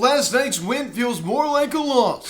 last night's win feels more like a loss.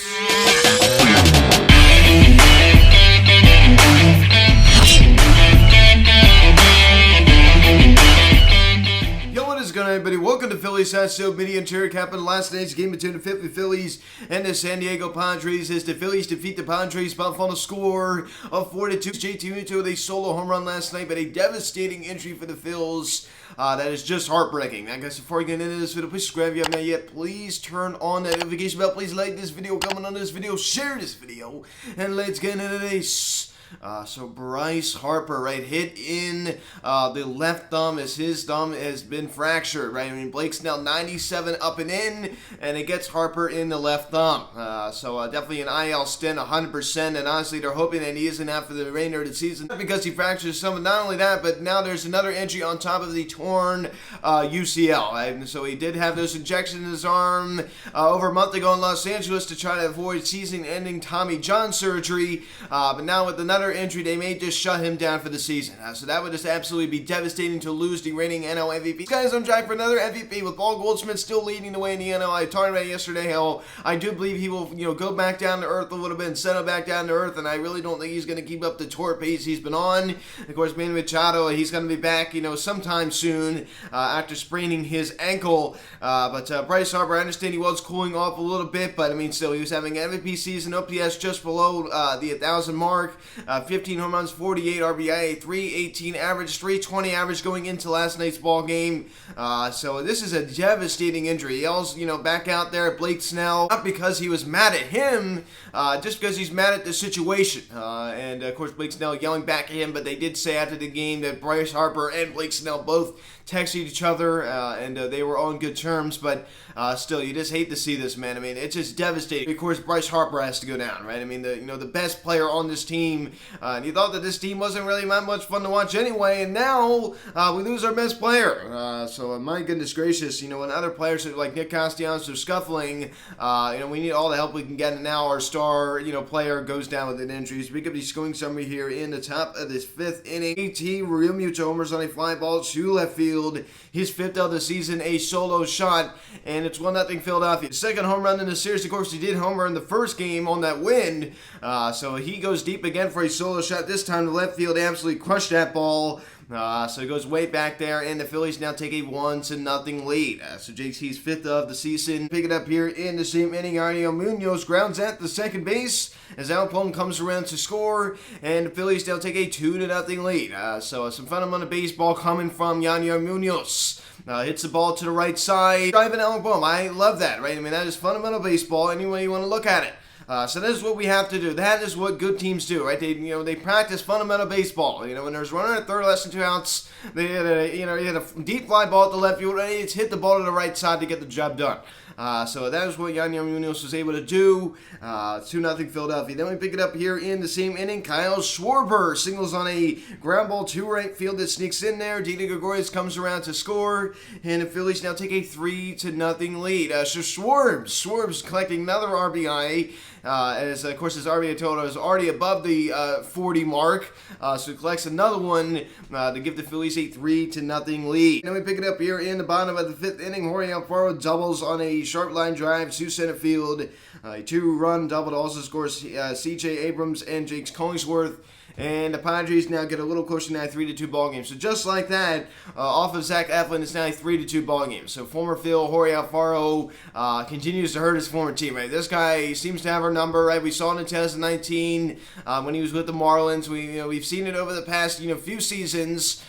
Everybody, welcome to Phillies Hot Media and Chair Cap. In last night's game between the Phillies and the San Diego Padres, as the Phillies defeat the Padres by a final score of 4-2. JT Muto with a solo home run last night, but a devastating injury for the Phils that is just heartbreaking. I guess before we get into this video, please subscribe if you haven't yet. Please turn on that notification bell. Please like this video, comment on this video, share this video, and let's get into this. So Bryce Harper, right, hit in the left thumb as his thumb has been fractured, right? I mean, Blake Snell 97 up and in, and it gets Harper in the left thumb. So definitely an IL stint, 100%, and honestly, they're hoping that he isn't out for the remainder of the season because he fractured his thumb. Not only that, but now there's another injury on top of the torn UCL, right? And so he did have those injections in his arm over a month ago in Los Angeles to try to avoid season-ending Tommy John surgery, but now with another injury, they may just shut him down for the season. So that would just absolutely be devastating to lose the reigning NL MVP. These guys on track for another MVP with Paul Goldschmidt still leading the way in the NL. I talked about it yesterday how I do believe he will, go back down to earth a little bit and settle back down to earth, and I really don't think he's going to keep up the tour pace he's been on. Of course, Manny Machado, he's going to be back, sometime soon after spraining his ankle. But Bryce Harper, I understand he was cooling off a little bit, but I mean, still, he was having an MVP season, OPS just below the 1,000 mark. 15 home runs, 48 RBI, 318 average, 320 average going into last night's ball game. So this is a devastating injury. He yells, back out there at Blake Snell, not because he was mad at him, just because he's mad at the situation. And of course, Blake Snell yelling back at him, but they did say after the game that Bryce Harper and Blake Snell both texted each other, and they were on good terms, but still, you just hate to see this, man. I mean, it's just devastating. Of course, Bryce Harper has to go down, right? I mean, the best player on this team, and you thought that this team wasn't really that much fun to watch anyway, and now we lose our best player. So my goodness gracious, when other players like Nick Castellanos are scuffling, we need all the help we can get, and now our star, player goes down with an injury. So we get the scoring summary here in the top of this fifth inning. Real Muto homers on a fly ball to left field. His fifth of the season, a solo shot, and it's 1-0 Philadelphia. Second home run in the series. Of course, he did homer in the first game on that win, so he goes deep again for a solo shot. This time, the left field absolutely crushed that ball. So it goes way back there, and the Phillies now take a 1-0 lead. So JT's fifth of the season. Pick it up here in the same inning. Arnio Munoz grounds at the second base as Alpone comes around to score, and the Phillies now take a 2-0 lead. So some fundamental baseball coming from Arnio Munoz. Hits the ball to the right side, driving Alpone. I love that, right? I mean, that is fundamental baseball any way you want to look at it. So that is what we have to do. That is what good teams do, right? They practice fundamental baseball. When there's runner at third, less than 2 outs, they had a deep fly ball at the left field, and it's hit the ball to the right side to get the job done. So that is what Arnio Munoz was able to do. 2-0 Philadelphia. Then we pick it up here in the same inning. Kyle Schwarber singles on a ground ball to right field that sneaks in there. Didi Gregorius comes around to score, and the Phillies now take a 3-0 lead. So Schwarb's collecting another RBI. As of course his RBI total is already above the 40 mark, so he collects another one to give the Phillies a 3-0 lead. Then we pick it up here in the bottom of the fifth inning. Jorge Alfaro doubles on a sharp line drive to center field. A 2-run double to also scores C.J. Abrams and Jake Collingsworth. And the Padres now get a little closer to that 3-2 ball game. So just like that, off of Zach Eflin, it's now a 3-2 ball game. So former Phil, Jorge Alfaro, continues to hurt his former team, right? This guy seems to have our number, right? We saw it in 2019 when he was with the Marlins. We've seen it over the past, few seasons.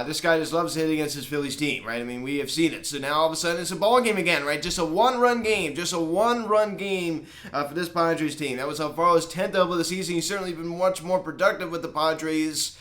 This guy just loves hitting against his Phillies team, right? I mean, we have seen it. So now all of a sudden it's a ball game again, right? Just a one-run game. Just a one-run game for this Padres team. That was Alfaro's 10th of the season. He's certainly been much more productive with the Padres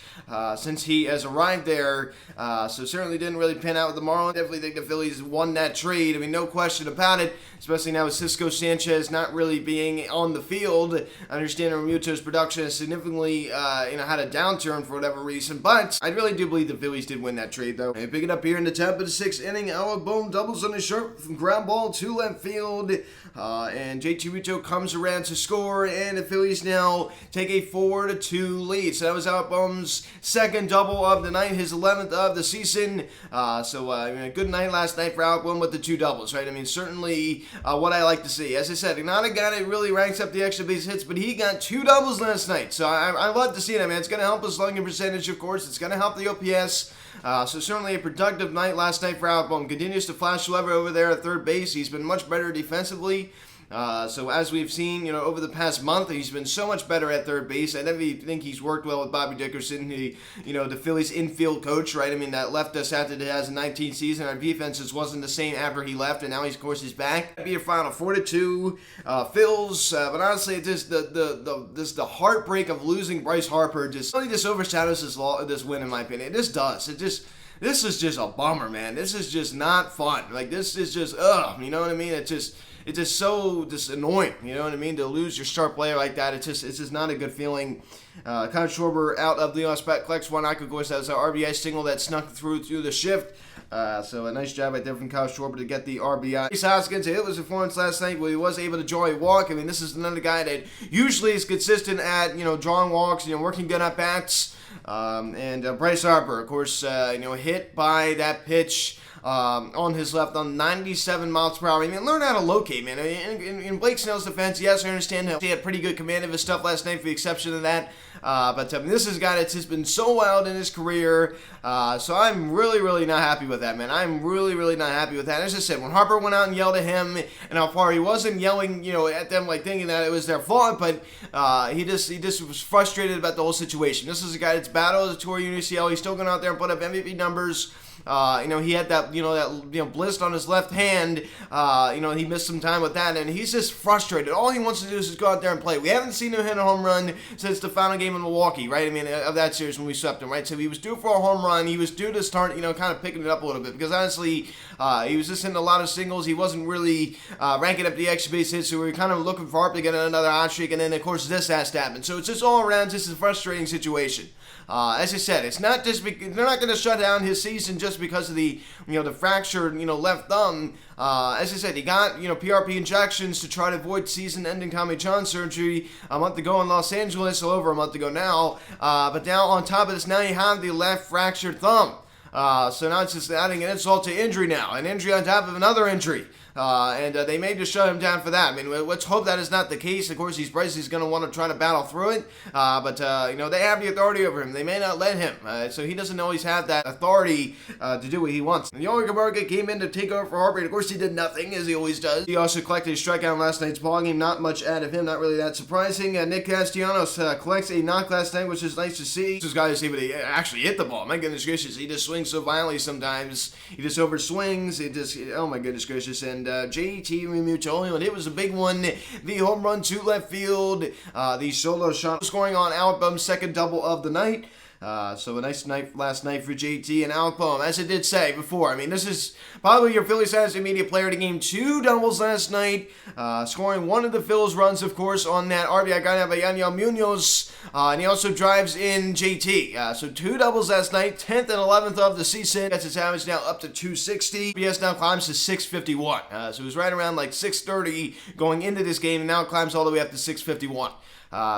since he has arrived there. So certainly didn't really pan out with the Marlins. Definitely think the Phillies won that trade. I mean, no question about it, especially now with Cisco Sanchez not really being on the field. I understand Realmuto's production has significantly had a downturn for whatever reason, but I really do believe the Phillies did win that trade, though. And pick it up here in the top of the sixth inning. Alabone doubles on a sharp ground ball to left field, and JT Muto comes around to score, and the Phillies now take a 4-2 lead. lead. So that was Outboom's second double of the night, his 11th of the season. A good night last night for Outboom with the 2 doubles, right? I mean, certainly what I like to see. As I said, not a guy that really ranks up the extra base hits, but he got 2 doubles last night. So I love to see that, man. It's going to help his slugging percentage, of course. It's going to help the OPS. So certainly a productive night last night for Outboom. Continues to flash lever over there at third base. He's been much better defensively. So as we've seen, over the past month, he's been so much better at third base. I definitely think he's worked well with Bobby Dickerson, the Phillies infield coach, right? I mean, that left us after the 2019 season. Our defense just wasn't the same after he left, and now he's, of course, he's back. It'd be a final 4-2 Phils. But honestly, it just the heartbreak of losing Bryce Harper just really overshadows this win, in my opinion. It just does. This is just a bummer, man. This is just not fun. Like, this is just you know what I mean? It's just so annoying, you know what I mean, to lose your star player like that. It's just not a good feeling. Kyle Schwarber out of Leon Spett collects one. Of course, that was an RBI single that snuck through the shift. So a nice job right there from Kyle Schwarber to get the RBI. Chase Hoskins, it was a performance last night where he was able to draw a walk. I mean, this is another guy that usually is consistent at, drawing walks, working good at bats. And Bryce Harper, of course, hit by that pitch on his left on 97 miles per hour. I mean, learn how to locate, man. I mean, in Blake Snell's defense, yes, I understand he had pretty good command of his stuff last night, for the exception of that. But this is a guy that's just been so wild in his career. So I'm really, really not happy with that, man. I'm really, really not happy with that. As I said, when Harper went out and yelled at him, and how far he wasn't yelling, at them, like thinking that it was their fault, but he just was frustrated about the whole situation. This is a guy that's battled the tour UCL. He's still going out there and put up MVP numbers. He had that blister on his left hand. He missed some time with that, and he's just frustrated. All he wants to do is just go out there and play. We haven't seen him hit a home run since the final game in Milwaukee, right? I mean, of that series when we swept him, right? So he was due for a home run. He was due to start, kind of picking it up a little bit, because honestly, he was just hitting a lot of singles. He wasn't really ranking up the extra base hits, so we were kind of looking for Harper to get another hot streak, and then of course this has to happen. So it's just all around just a frustrating situation. As I said, it's not just they're not going to shut down his season just because of the fractured left thumb. As I said, he got PRP injections to try to avoid season-ending Tommy John surgery a month ago in Los Angeles, a little over a month ago now. But now on top of this, now you have the left fractured thumb. So now it's just adding an insult to injury now, an injury on top of another injury. And they may just shut him down for that. I mean, let's hope that is not the case. Of course, Bryce is going to want to try to battle through it. But they have the authority over him. They may not let him. So he doesn't always have that authority to do what he wants. Yoel Cabrera came in to take over for Harper. And of course, he did nothing, as he always does. He also collected a strikeout in last night's ballgame. Not much out of him. Not really that surprising. Nick Castellanos collects a knock last night, which is nice to see. This guy is able to actually hit the ball. My goodness gracious. He just swings so violently sometimes. He just overswings. Oh my goodness gracious. And JT Realmuto, and it was a big one. The home run to left field. The solo shot scoring on Outboom's second double of the night. So a nice night last night for JT and Outboom. As I did say before, I mean, this is probably your Phillies highest immediate player to game. 2 doubles last night, scoring one of the Phillies runs, of course, on that RBI got out by Yaniel Munoz, and he also drives in JT. So 2 doubles last night, 10th and 11th of the season. That's his average now up to 260. PS now climbs to 651. So it was right around like 630 going into this game, and now it climbs all the way up to 651.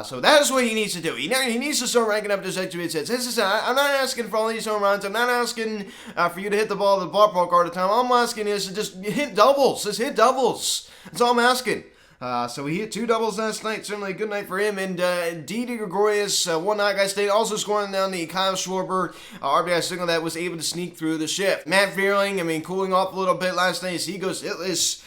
So that is what he needs to do. He needs to start ranking up his extra base hits. I'm not asking for all these home runs. I'm not asking for you to hit the ball at the ballpark all the time. All I'm asking is to just hit doubles. Just hit doubles. That's all I'm asking. So he hit 2 doubles last night. Certainly a good night for him. And Didi Gregorius, one knockdown state, also scoring down the Kyle Schwarber RBI signal that was able to sneak through the shift. Matt Vierling, cooling off a little bit last night as he goes hitless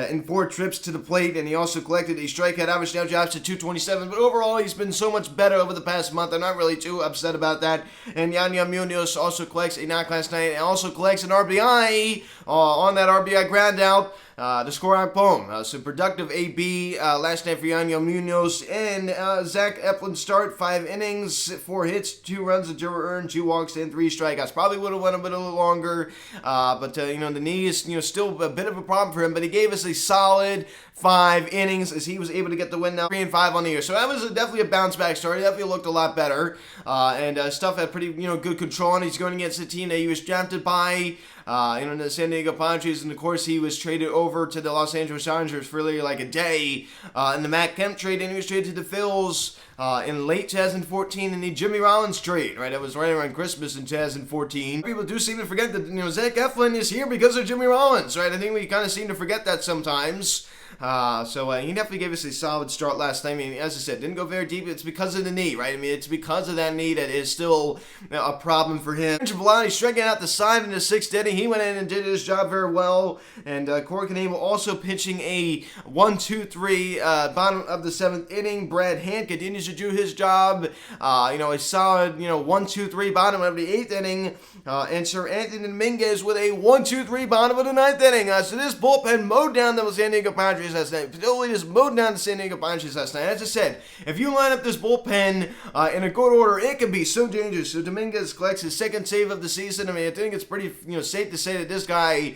in 4 trips to the plate, and he also collected a strikeout average now drops to 227. But overall, he's been so much better over the past month. I'm not really too upset about that. And Yaniel Munoz also collects a knock last night and also collects an RBI on that RBI ground out. To score on Poem. So productive AB last night for Yaniel Munoz. And Zach Eflin start 5 innings, 4 hits, 2 runs, a 0 earned, 2 walks, and 3 strikeouts. Probably would have went a little longer. But the knee is still a bit of a problem for him. But he gave gave us a solid 5 innings as he was able to get the win now, 3-5 on the year. So that was definitely a bounce back story. Definitely looked a lot better, and Stuff had pretty good control, and he's going against a team that he was drafted by. The San Diego Padres, and of course he was traded over to the Los Angeles Dodgers for really like a day in the Matt Kemp trade, and he was traded to the Phillies in late 2014 in the Jimmy Rollins trade, right? That was right around Christmas in 2014. People do seem to forget that, Zach Eflin is here because of Jimmy Rollins, right? I think we kind of seem to forget that sometimes. He definitely gave us a solid start last night. I mean, as I said, didn't go very deep. It's because of the knee, right? I mean, it's because of that knee that is still a problem for him. Velani striking out the side in the 6th inning. He went in and did his job very well. And Corey Knebel also pitching a 1-2-3 bottom of the 7th inning. Brad Hand continues to do his job. A solid 1-2-3 bottom of the 8th inning. And Sir Anthony Dominguez with a 1-2-3 bottom of the 9th inning. So this bullpen mowed down the San Diego Padres last night. Totally just mowed down the San Diego Padres last night. As I said, if you line up this bullpen in a good order, it can be so dangerous. So Dominguez collects his 2nd save of the season. I mean, I think it's pretty safe to say that this guy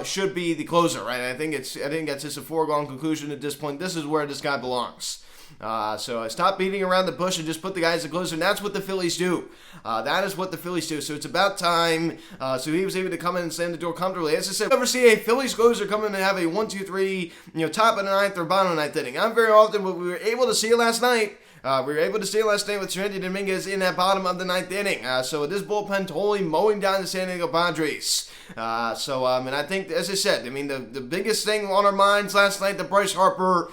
should be the closer, right? I think that's just a foregone conclusion at this point. This is where this guy belongs. So stop beating around the bush and just put the guys at closer, and that's what the Phillies do. That is what the Phillies do. So it's about time. So he was able to come in and slam the door comfortably. As I said, if you ever see a Phillies closer come in and have a 1-2-3, top of the 9th or bottom of the 9th inning, not very often, but we were able to see it last night. We were able to see it last night with Anthony Dominguez in that bottom of the 9th inning. So this bullpen totally mowing down the San Diego Padres. And I think, as I said, the biggest thing on our minds last night, the Bryce Harper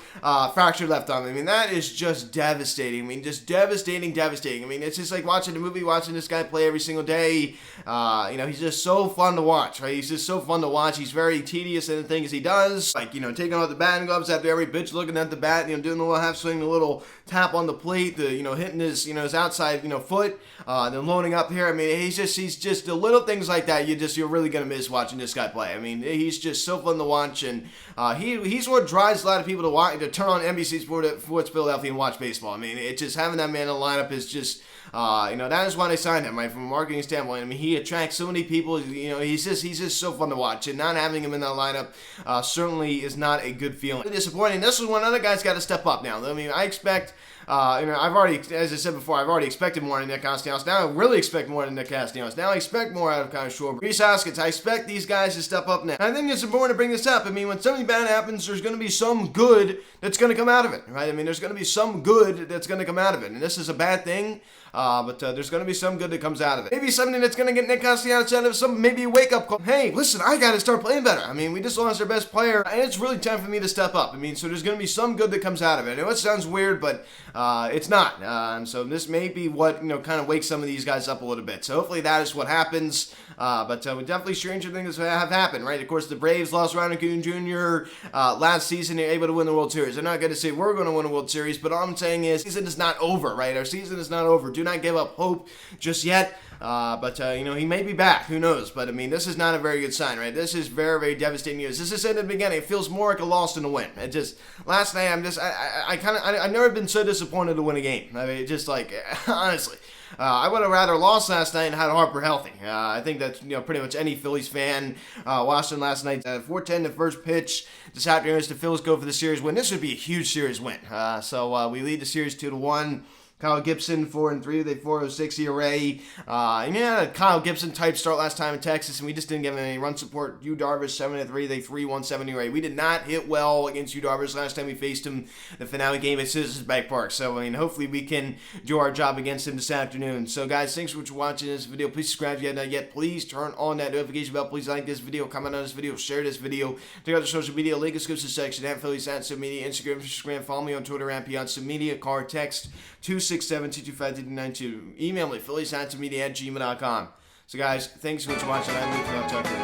fractured left arm. I mean, that is just devastating. I mean, just devastating. I mean, it's just like watching a movie, watching this guy play every single day. He's just so fun to watch, right? He's just so fun to watch. He's very tedious in the things he does. Like, taking off the batting gloves after every pitch, looking at the bat, doing a little half swing, a little tap on the plate, hitting his, his outside, foot, then loading up here. I mean, he's just the little things like that. You're really going to miss watching this guy play. I mean, he's just so fun to watch, and he's what drives a lot of people to turn on NBC Sports Philadelphia and watch baseball. I mean, it's just having that man in the lineup is just, that is why they signed him, right? From a marketing standpoint. I mean, he attracts so many people. He's just so fun to watch, and not having him in that lineup certainly is not a good feeling. Disappointing. This is when other guys got to step up now. I mean, I expect. I've already, as I said before, I've already expected more out of Nick Castellanos. Now I really expect more out of Nick Castellanos. Now I expect more out of Kyle Schwarber. Rhys Hoskins, I expect these guys to step up now. And I think it's important to bring this up. I mean, when something bad happens, there's going to be some good that's going to come out of it, right? I mean, there's going to be some good that's going to come out of it. And this is a bad thing, but there's going to be some good that comes out of it. Maybe something that's going to get Nick Castellanos out of maybe a wake-up call. Hey, listen, I got to start playing better. I mean, we just lost our best player, and it's really time for me to step up. I mean, so there's going to be some good that comes out of it. I know it sounds weird, but it's not. And so this may be what, kind of wakes some of these guys up a little bit. So hopefully that is what happens. But definitely stranger things have happened, right? Of course, the Braves lost Ronald Acuña Jr. Last season. They're able to win the World Series. They're not going to say we're going to win a World Series, but all I'm saying is season is not over, right? Our season is not over. Do not give up hope just yet. He may be back. Who knows? But, I mean, this is not a very good sign, right? This is very, very devastating news. This is in the beginning. It feels more like a loss than a win. It just, last night, I've never been so disappointed to win a game. I mean, just like, honestly. I would have rather lost last night and had Harper healthy. I think that's pretty much any Phillies fan watching last night. 4-10 the first pitch this afternoon as the Phillies go for the series win. This would be a huge series win. We lead the series 2-1. Kyle Gibson, 4-3 with a 4.06 ERA. And he had a Kyle Gibson type start last time in Texas, and we just didn't give him any run support. Yu Darvish, 7-3 with a 3.17 ERA. We did not hit well against Yu Darvish last time we faced him the finale game at Citizens Bank Park. So, I mean, hopefully we can do our job against him this afternoon. So, guys, thanks for watching this video. Please subscribe if you have not yet. Please turn on that notification bell. Please like this video, comment on this video, share this video. Check out the social media link in the description section at Phillies at Media, Instagram, follow me on Twitter at Media, card text 267-225-292. Email me, phillies@media@gmail.com. So, guys, thanks so much for watching. I'm Luke.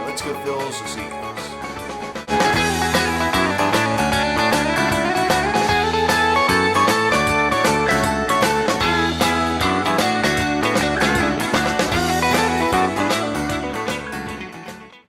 Let's go, Phils. See you guys.